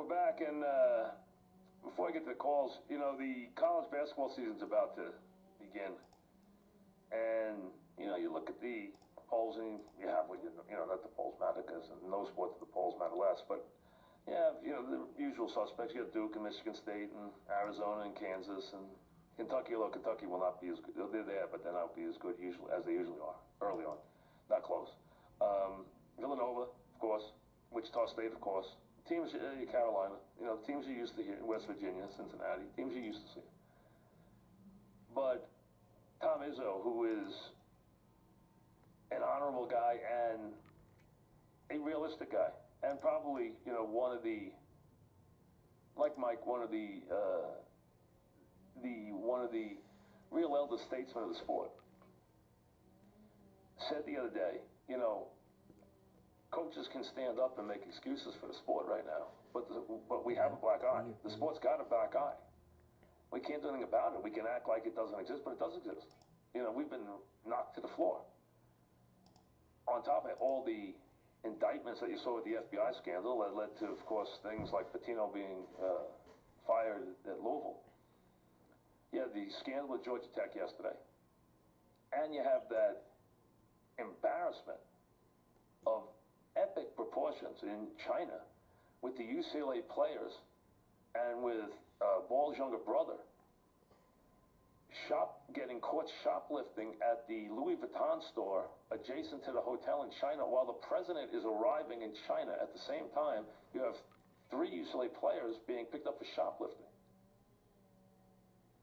we're back, and before I get to the calls, you know, the college basketball season's about to begin. And, you know, you look at the polls, and you have what you know, not the polls matter, because in no sports the polls matter less, but you have, you know, the usual suspects. You have Duke and Michigan State and Arizona and Kansas and Kentucky, although Kentucky will not be as good. They're there, but they'll not be as good usually as they usually are early on. Not close. Villanova, of course. Wichita State, of course. Teams, Carolina, you know, teams you're used to here, West Virginia, Cincinnati, teams you're used to seeing. But Tom Izzo, who is an honorable guy and a realistic guy, and probably, you know, one of the, like Mike, one of the real elder statesmen of the sport, said the other day, you know, coaches can stand up and make excuses for the sport right now, but we have a black eye. The sport's got a black eye. We can't do anything about it. We can act like it doesn't exist, but it does exist. You know, we've been knocked to the floor. On top of it, all the indictments that you saw with the FBI scandal that led to, of course, things like Patino being fired at Louisville. You had the scandal with Georgia Tech yesterday. And you have that embarrassment of epic proportions in China with the UCLA players and with Ball's younger brother getting caught shoplifting at the Louis Vuitton store adjacent to the hotel in China while the president is arriving in China. At the same time, you have 3 UCLA players being picked up for shoplifting.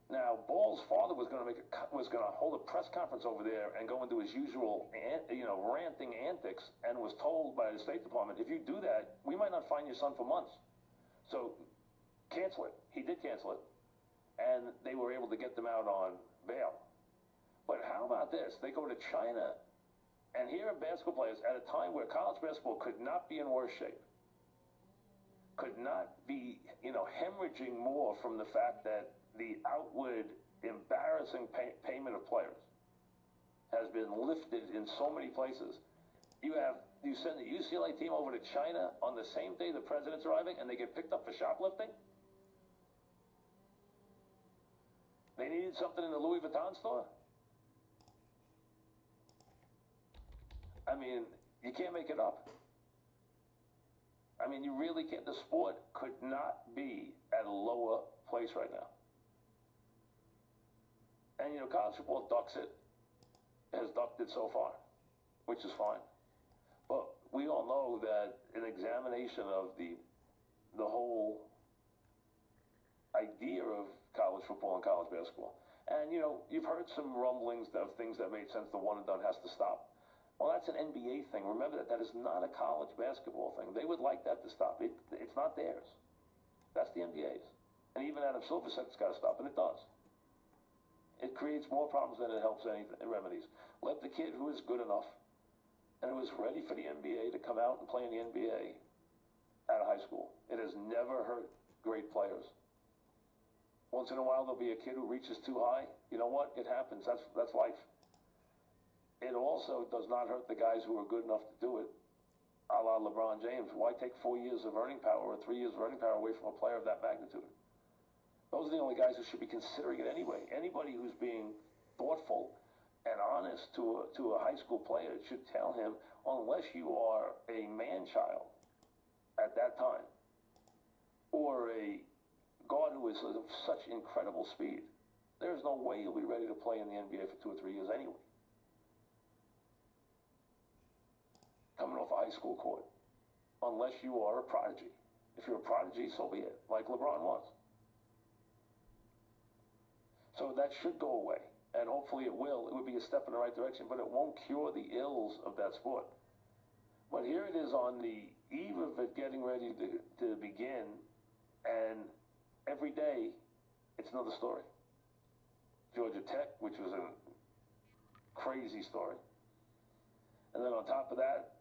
Now, Ball's father was going to hold a press conference over there and go into his usual, you know, ranting antics, and was told by the State Department, if you do that, we might not find your son for months. So, cancel it. He did cancel it, and they were able to get them out on bail. But how about this? They go to China, and here are basketball players at a time where college basketball could not be in worse shape, could not be, you know, hemorrhaging more from the fact that the outward embarrassing payment of players has been lifted in so many places. You send the UCLA team over to China on the same day the president's arriving, and they get picked up for shoplifting? They needed something in the Louis Vuitton store? I mean, you can't make it up. I mean, you really can't. The sport could not be at a lower place right now. And, you know, college football has ducked it so far, which is fine. But we all know that an examination of the whole idea of college football and college basketball. And, you know, you've heard some rumblings of things that made sense. The one and done has to stop. Well, that's an NBA thing. Remember that is not a college basketball thing. They would like that to stop. It's not theirs. That's the NBA's. And even Adam Silver said it's got to stop, and it does. It creates more problems than it helps any remedies. Let the kid who is good enough and who is ready for the NBA to come out and play in the NBA out of high school. It has never hurt great players. Once in a while, there'll be a kid who reaches too high. You know what? It happens. That's life. It also does not hurt the guys who are good enough to do it, a la LeBron James. Why take 4 years of earning power or 3 years of earning power away from a player of that magnitude? Those are the only guys who should be considering it anyway. Anybody who's being thoughtful and honest to a high school player should tell him, unless you are a man-child at that time, or a guard who is of such incredible speed, there's no way you'll be ready to play in the NBA for 2 or 3 years anyway. Coming off a high school court, unless you are a prodigy. If you're a prodigy, so be it, like LeBron was. So that should go away, and hopefully it will. It would be a step in the right direction, but it won't cure the ills of that sport. But here it is on the eve of it getting ready to begin, and every day it's another story. Georgia Tech, which was a crazy story. And then on top of that,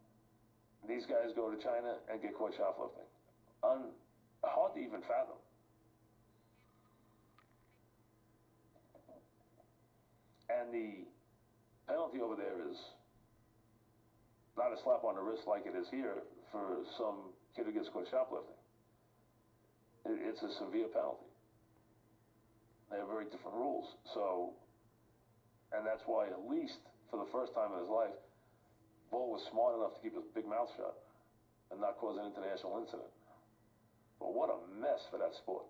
these guys go to China and get caught shoplifting. Hard to even fathom. And the penalty over there is not a slap on the wrist like it is here for some kid who gets caught shoplifting. it's a severe penalty. They have very different rules. So, and that's why, at least for the first time in his life, Bull was smart enough to keep his big mouth shut and not cause an international incident. But what a mess for that sport.